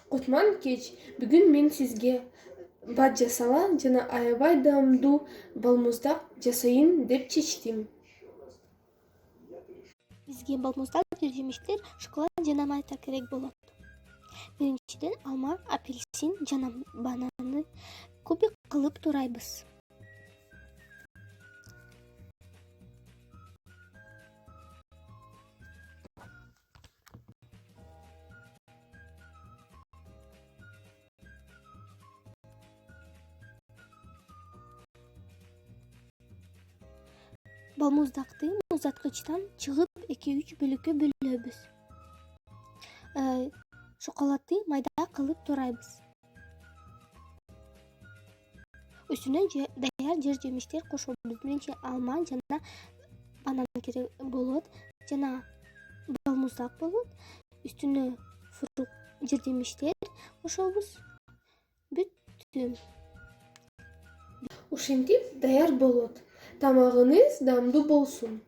Кутман кеч. Бүгүн мен сизге бат жасала жана аябай даамдуу балмуздак жасайын деп чечтим. Бизге балмуздак жемиштер шоколад жана майда керек болот. Биринчиден алма, апельсин жана бананды кубик кылып турайбыз. Балмуздакты муздаткычтан чыгып 2-3 бөлүккө бөлөбүз. Шоколадты майда кылып турайбыз. Үстүнө даяр жемиштер кошобуз. Биринчи алма жана банан керек болот жана балмуздак болот. Үстүнө жемиштер кошобуз. Бүттү. Ушинтип даяр болот. Тамагыңыз даамдуу болсун.